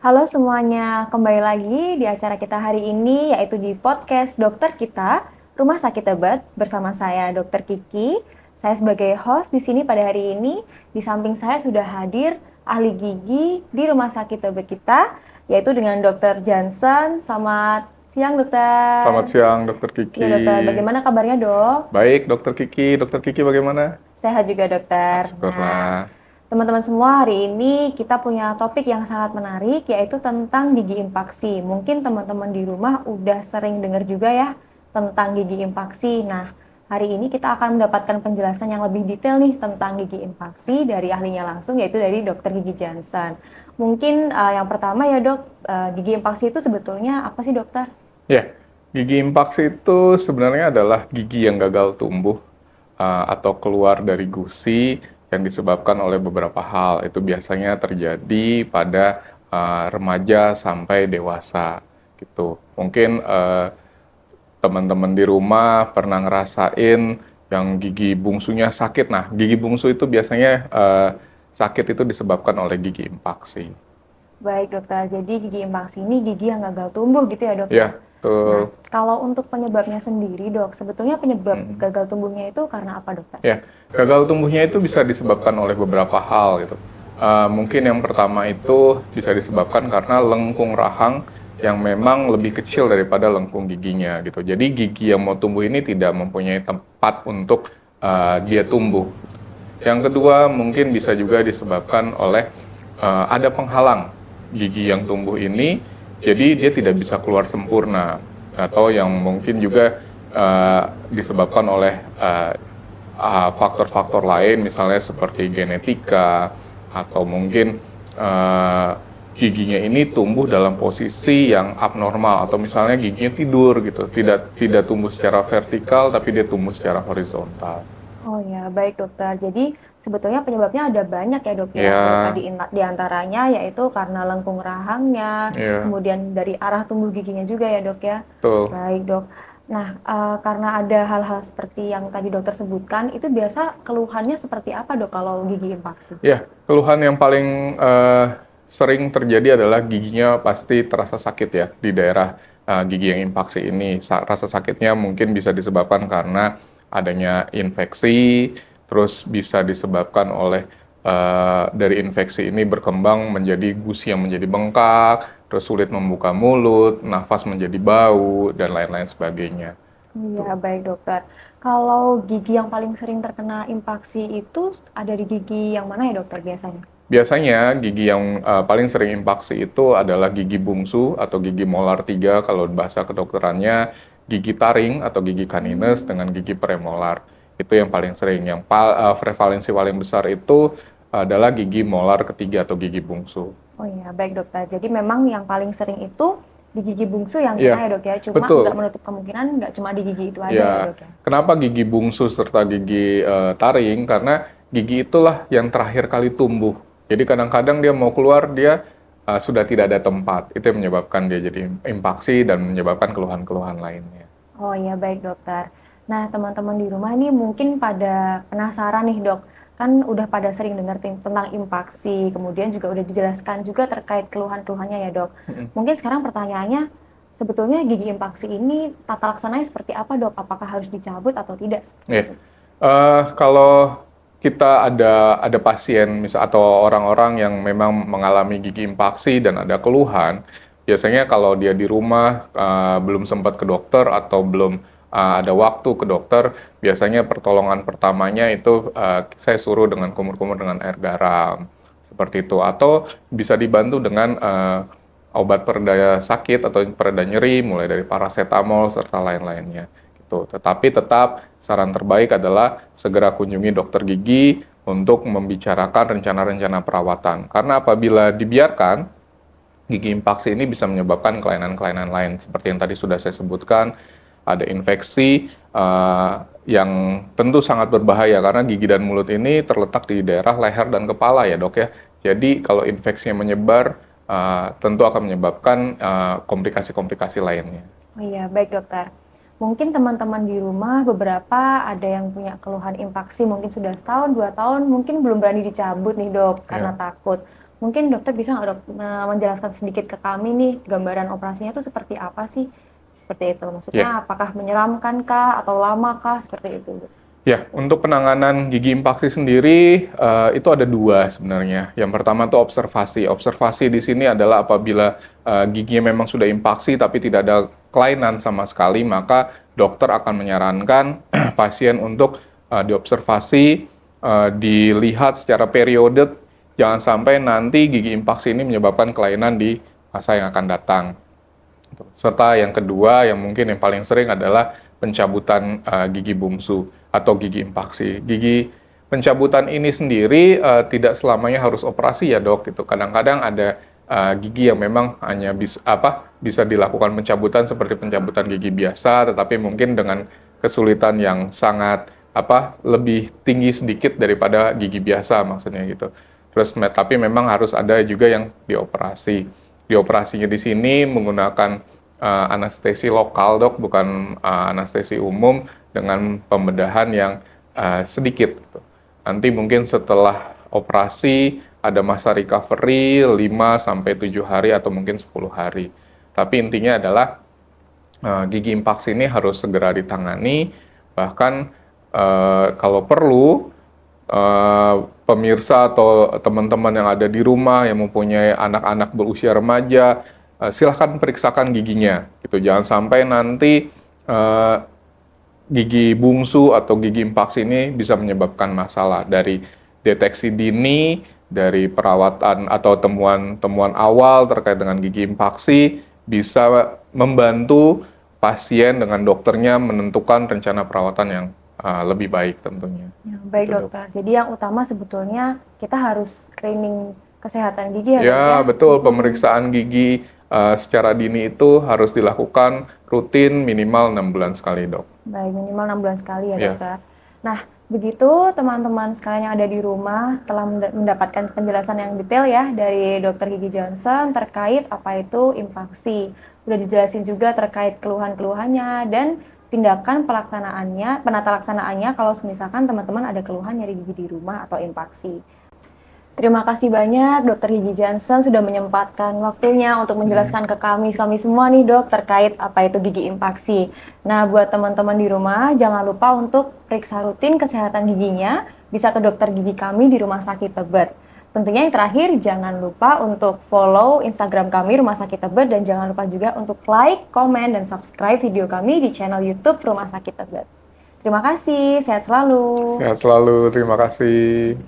Halo semuanya, kembali lagi di acara kita hari ini yaitu di podcast Dokter Kita, Rumah Sakit Tebet bersama saya Dokter Kiki. Saya sebagai host di sini pada hari ini, di samping saya sudah hadir ahli gigi di Rumah Sakit Tebet kita, yaitu dengan Dokter Johnson. Selamat siang Selamat dokter. siang, Dokter Kiki. Ya dokter, bagaimana kabarnya dok? Baik, Dokter Kiki. Dokter Kiki bagaimana? Sehat juga dokter. Nah, Syukurlah. teman-teman semua, hari ini kita punya topik yang sangat menarik, yaitu tentang gigi impaksi. Mungkin teman-teman di rumah udah sering dengar juga ya tentang gigi impaksi. Nah, hari ini kita akan mendapatkan penjelasan yang lebih detail nih tentang gigi impaksi dari ahlinya langsung, yaitu dari Dokter Gigi Johnson. Mungkin yang pertama ya dok, gigi impaksi itu sebetulnya apa sih dokter? Ya, gigi impaksi itu sebenarnya adalah gigi yang gagal tumbuh atau keluar dari gusi yang disebabkan oleh beberapa hal. Itu biasanya terjadi pada remaja sampai dewasa gitu. Mungkin teman-teman di rumah pernah ngerasain yang gigi bungsunya sakit. Nah, gigi bungsu itu biasanya sakit itu disebabkan oleh gigi impaksi. Baik dokter, jadi gigi impaksi ini gigi yang gagal tumbuh gitu ya dok ya? Ya, Nah, betul. kalau untuk penyebabnya sendiri dok, sebetulnya penyebab Mhm. gagal tumbuhnya itu karena apa dokter? Ya, gagal tumbuhnya itu bisa disebabkan oleh beberapa hal gitu. Mungkin yang pertama itu bisa disebabkan karena lengkung rahang yang memang lebih kecil daripada lengkung giginya gitu. Jadi gigi yang mau tumbuh ini tidak mempunyai tempat untuk dia tumbuh. Yang kedua mungkin bisa juga disebabkan oleh ada penghalang gigi yang tumbuh ini, jadi dia tidak bisa keluar sempurna, atau yang mungkin juga disebabkan oleh faktor-faktor lain, misalnya seperti genetika atau mungkin uh, giginya ini tumbuh dalam posisi yang abnormal, atau misalnya giginya tidur gitu, tidak tumbuh secara vertikal tapi dia tumbuh secara horizontal. Oh ya, baik dokter. Jadi sebetulnya penyebabnya ada banyak ya dok ya. Beberapa Ya, di antaranya yaitu karena lengkung rahangnya, ya, kemudian dari arah tumbuh giginya juga ya dok ya. betul. Baik dok. Nah, karena ada hal-hal seperti yang tadi dokter sebutkan, itu biasa keluhannya seperti apa dok kalau gigi impaksi? Ya, keluhan yang paling sering terjadi adalah giginya pasti terasa sakit ya di daerah gigi yang impaksi ini. Rasa sakitnya mungkin bisa disebabkan karena adanya infeksi, terus bisa disebabkan oleh dari infeksi ini berkembang menjadi gusi yang menjadi bengkak, terus sulit membuka mulut, nafas menjadi bau, dan lain-lain sebagainya. Iya, Tuh. baik dokter. Kalau gigi yang paling sering terkena impaksi itu ada di gigi yang mana ya dokter biasanya? Biasanya gigi yang paling sering impaksi itu adalah gigi bungsu atau gigi molar 3 kalau bahasa kedokterannya, gigi taring atau gigi canines dengan gigi premolar. Itu yang paling sering. Yang prevalensi paling besar itu adalah gigi molar ketiga atau gigi bungsu. Oh iya, baik dokter. Jadi memang yang paling sering itu di gigi bungsu yang Iya, kena ya dok ya. Cuma nggak betul. menutup kemungkinan nggak cuma di gigi itu aja ya Ya, dok ya. kenapa gigi bungsu serta gigi taring? Karena gigi itulah yang terakhir kali tumbuh. Jadi kadang-kadang dia mau keluar, dia sudah tidak ada tempat. Itu yang menyebabkan dia jadi impaksi dan menyebabkan keluhan-keluhan lainnya. Oh iya, baik dokter. Nah, teman-teman di rumah ini mungkin pada penasaran nih dok. Kan udah pada sering dengar tentang impaksi, kemudian juga udah dijelaskan juga terkait keluhan-keluhannya ya dok. Mm-mm. Mungkin sekarang pertanyaannya, sebetulnya gigi impaksi ini tata laksananya seperti apa dok? Apakah harus dicabut atau tidak? Seperti Ya, itu. kalau kita ada pasien misal atau orang-orang yang memang mengalami gigi impaksi dan ada keluhan, biasanya kalau dia di rumah belum sempat ke dokter atau belum ada waktu ke dokter, biasanya pertolongan pertamanya itu saya suruh dengan kumur-kumur dengan air garam seperti itu, atau bisa dibantu dengan obat pereda sakit atau pereda nyeri mulai dari paracetamol serta lain-lainnya gitu. Tetapi tetap saran terbaik adalah segera kunjungi dokter gigi untuk membicarakan rencana-rencana perawatan. Karena apabila dibiarkan, gigi impaksi ini bisa menyebabkan kelainan-kelainan lain seperti yang tadi sudah saya sebutkan, ada infeksi yang tentu sangat berbahaya karena gigi dan mulut ini terletak di daerah leher dan kepala ya dok ya. Jadi kalau infeksinya menyebar tentu akan menyebabkan komplikasi-komplikasi lainnya. Oh iya, baik dokter. Mungkin teman-teman di rumah beberapa ada yang punya keluhan impaksi mungkin sudah setahun, 2 tahun, mungkin belum berani dicabut nih dok karena Ya. takut. Mungkin dokter bisa nggak dok menjelaskan sedikit ke kami nih, gambaran operasinya tuh seperti apa sih? Seperti itu, Ya. maksudnya apakah menyeramkan kah atau lama kah? Seperti itu, Dok. Ya, untuk penanganan gigi impaksi sendiri itu ada dua sebenarnya. Yang pertama itu observasi. Observasi di sini adalah apabila giginya memang sudah impaksi tapi tidak ada kelainan sama sekali, maka dokter akan menyarankan pasien untuk diobservasi, dilihat secara periode, jangan sampai nanti gigi impaksi ini menyebabkan kelainan di masa yang akan datang. Serta yang kedua, yang mungkin yang paling sering adalah pencabutan gigi bungsu atau gigi impaksi. Gigi pencabutan ini sendiri tidak selamanya harus operasi ya dok. Gitu. Kadang-kadang ada gigi yang memang hanya bisa dilakukan pencabutan seperti pencabutan gigi biasa, tetapi mungkin dengan kesulitan yang sangat lebih tinggi sedikit daripada gigi biasa maksudnya gitu. Terus tapi memang harus ada juga yang dioperasi. Dioperasinya di sini menggunakan anestesi lokal dok, bukan anestesi umum dengan pembedahan yang sedikit. Gitu. Nanti mungkin setelah operasi ada masa recovery 5-7 hari atau mungkin 10 hari. Tapi intinya adalah gigi impaksi ini harus segera ditangani, bahkan kalau perlu pemirsa atau teman-teman yang ada di rumah yang mempunyai anak-anak berusia remaja, silahkan periksakan giginya. Gitu. Jangan sampai nanti gigi bungsu atau gigi impaksi ini bisa menyebabkan masalah dari deteksi dini, dari perawatan atau temuan awal terkait dengan gigi impaksi bisa membantu pasien dengan dokternya menentukan rencana perawatan yang lebih baik tentunya. Ya, baik Gitu, dokter. Jadi yang utama sebetulnya kita harus screening kesehatan gigi ya dok Ya, ya? betul. Pemeriksaan gigi secara dini itu harus dilakukan rutin minimal 6 bulan sekali, dok. Baik, minimal 6 bulan sekali ya Ya. dokter. Nah, begitu teman-teman sekalian yang ada di rumah telah mendapatkan penjelasan yang detail ya dari Dokter Gigi Johnson terkait apa itu impaksi. Udah dijelasin juga terkait keluhan-keluhannya dan tindakan penata laksanaannya kalau misalkan teman-teman ada keluhan nyeri gigi di rumah atau impaksi. Terima kasih banyak Dokter Gigi Johnson sudah menyempatkan waktunya untuk menjelaskan ke kami semua nih dok terkait apa itu gigi impaksi. Nah buat teman-teman di rumah jangan lupa untuk periksa rutin kesehatan giginya bisa ke dokter gigi kami di Rumah Sakit Tebet. Tentunya yang terakhir jangan lupa untuk follow Instagram kami Rumah Sakit Tebet dan jangan lupa juga untuk like, komen, dan subscribe video kami di channel YouTube Rumah Sakit Tebet. Terima kasih, sehat selalu. Sehat selalu, terima kasih.